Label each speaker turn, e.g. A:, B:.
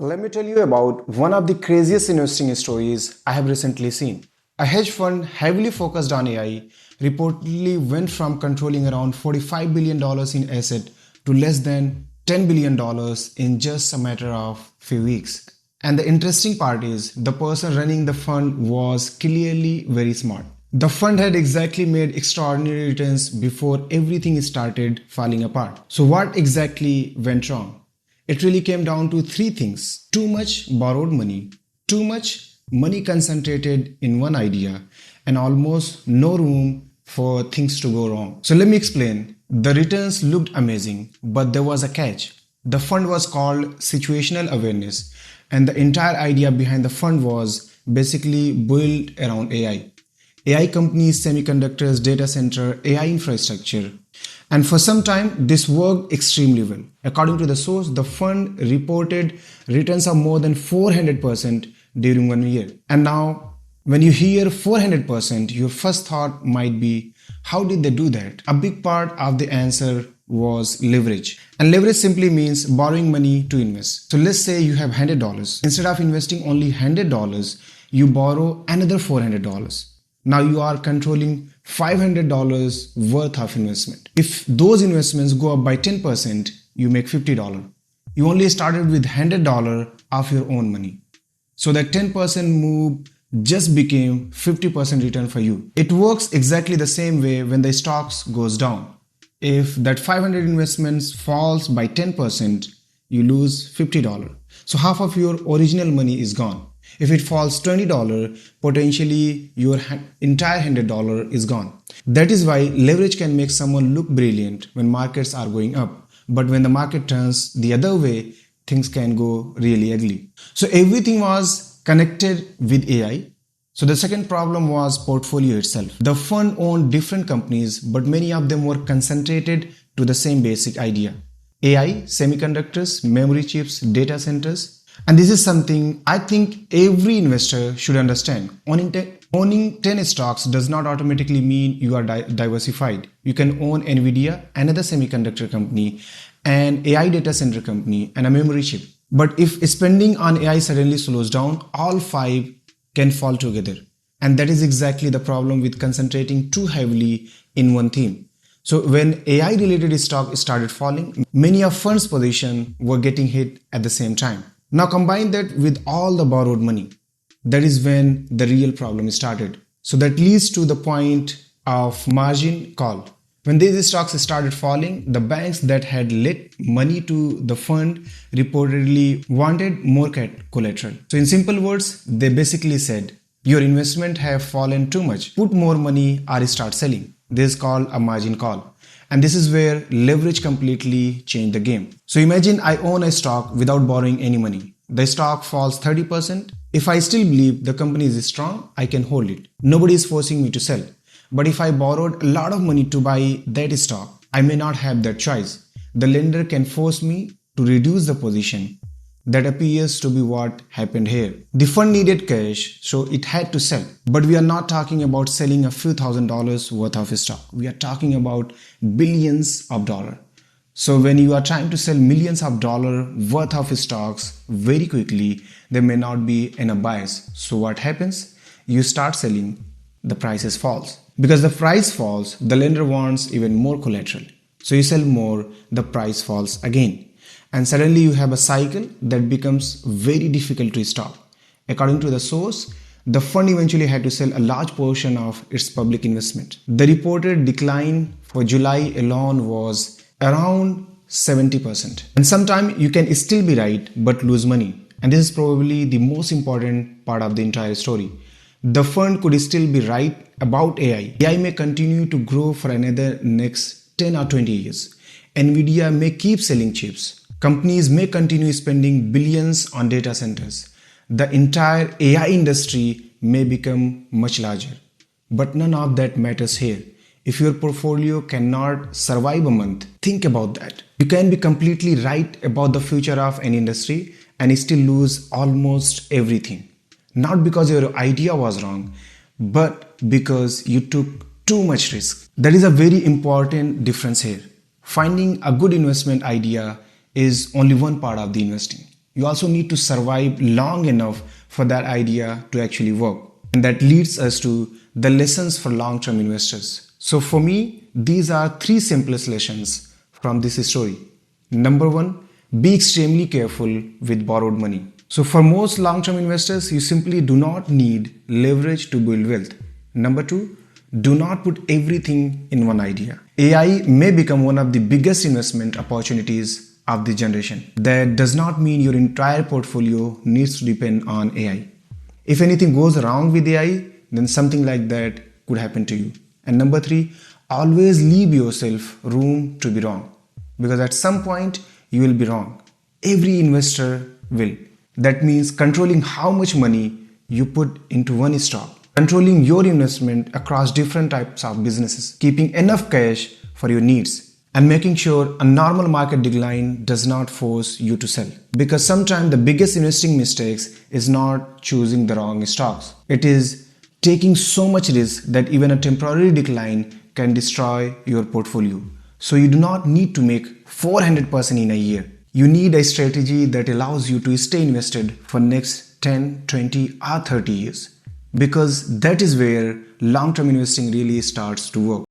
A: Let me tell you about one of the craziest investing stories I have recently seen. A hedge fund heavily focused on AI reportedly went from controlling around $45 billion in asset to less than $10 billion in just a matter of few weeks. And the interesting part is the person running the fund was clearly very smart. The fund had exactly made extraordinary returns before everything started falling apart. So what exactly went wrong? It really came down to three things: too much borrowed money, too much money concentrated in one idea, and almost no room for things to go wrong. So let me explain. The returns looked amazing, but there was a catch. The fund was called situational awareness, and the entire idea behind the fund was basically built around AI. AI companies, semiconductors, data center, AI infrastructure. And for some time, this worked extremely well. According to the source, the fund reported returns of more than 400% during 1 year. And now, when you hear 400%, your first thought might be, how did they do that? A big part of the answer was leverage. And leverage simply means borrowing money to invest. So let's say you have $100. Instead of investing only $100, you borrow another $400. Now you are controlling $500 worth of investment. If those investments go up by 10%, you make $50. You only started with $100 of your own money. So that 10% move just became 50% return for you. It works exactly the same way when the stocks goes down. If that 500 investments falls by 10%, you lose $50. So half of your original money is gone. If it falls $20, potentially your entire $100 is gone. That is why leverage can make someone look brilliant when markets are going up. But when the market turns the other way, things can go really ugly. So everything was connected with AI. So the second problem was portfolio itself. The fund owned different companies, but many of them were concentrated to the same basic idea: AI, semiconductors, memory chips, data centers. And this is something I think every investor should understand. Owning 10 stocks does not automatically mean you are diversified. You can own Nvidia, another semiconductor company, an AI data center company, and a memory chip. But if spending on AI suddenly slows down, all five can fall together. And that is exactly the problem with concentrating too heavily in one theme. So when AI related stock started falling, many of funds' positions were getting hit at the same time. Now combine that with all the borrowed money. That is when the real problem started. So that leads to the point of margin call. When these stocks started falling, the banks that had lent money to the fund reportedly wanted more collateral. So in simple words, they basically said, your investment have fallen too much. Put more money or start selling. This is called a margin call. And this is where leverage completely changed the game. So imagine I own a stock without borrowing any money. The stock falls 30%. If I still believe the company is strong, I can hold it. Nobody is forcing me to sell. But if I borrowed a lot of money to buy that stock, I may not have that choice. The lender can force me to reduce the position. That appears to be what happened here. The fund needed cash, so it had to sell. But we are not talking about selling a few $1,000s worth of stock. We are talking about billions of dollars. So when you are trying to sell millions of dollars worth of stocks very quickly, there may not be enough buyers. So what happens? You start selling, the prices falls. Because the price falls, the lender wants even more collateral. So you sell more, the price falls again. And suddenly you have a cycle that becomes very difficult to stop. According to the source, the fund eventually had to sell a large portion of its public investment. The reported decline for July alone was around 70%. And sometimes you can still be right but lose money. And this is probably the most important part of the entire story. The fund could still be right about AI. AI may continue to grow for another next 10 or 20 years. Nvidia may keep selling chips. Companies may continue spending billions on data centers. The entire AI industry may become much larger. But none of that matters here. If your portfolio cannot survive a month, think about that. You can be completely right about the future of an industry and still lose almost everything. Not because your idea was wrong, but because you took too much risk. That is a very important difference here. Finding a good investment idea is only one part of the investing. You also need to survive long enough for that idea to actually work. And that leads us to the lessons for long-term investors. So for me, these are three simplest lessons from this story. Number one, be extremely careful with borrowed money. So for most long-term investors, you simply do not need leverage to build wealth. Number two, do not put everything in one idea. AI may become one of the biggest investment opportunities of this generation. That does not mean your entire portfolio needs to depend on AI. If anything goes wrong with AI, then something like that could happen to you. And number three, always leave yourself room to be wrong. Because at some point, you will be wrong. Every investor will. That means controlling how much money you put into one stock, controlling your investment across different types of businesses, keeping enough cash for your needs, and making sure a normal market decline does not force you to sell. Because sometimes the biggest investing mistakes is not choosing the wrong stocks. It is taking so much risk that even a temporary decline can destroy your portfolio. So you do not need to make 400% in a year. You need a strategy that allows you to stay invested for next 10, 20 or 30 years. Because that is where long-term investing really starts to work.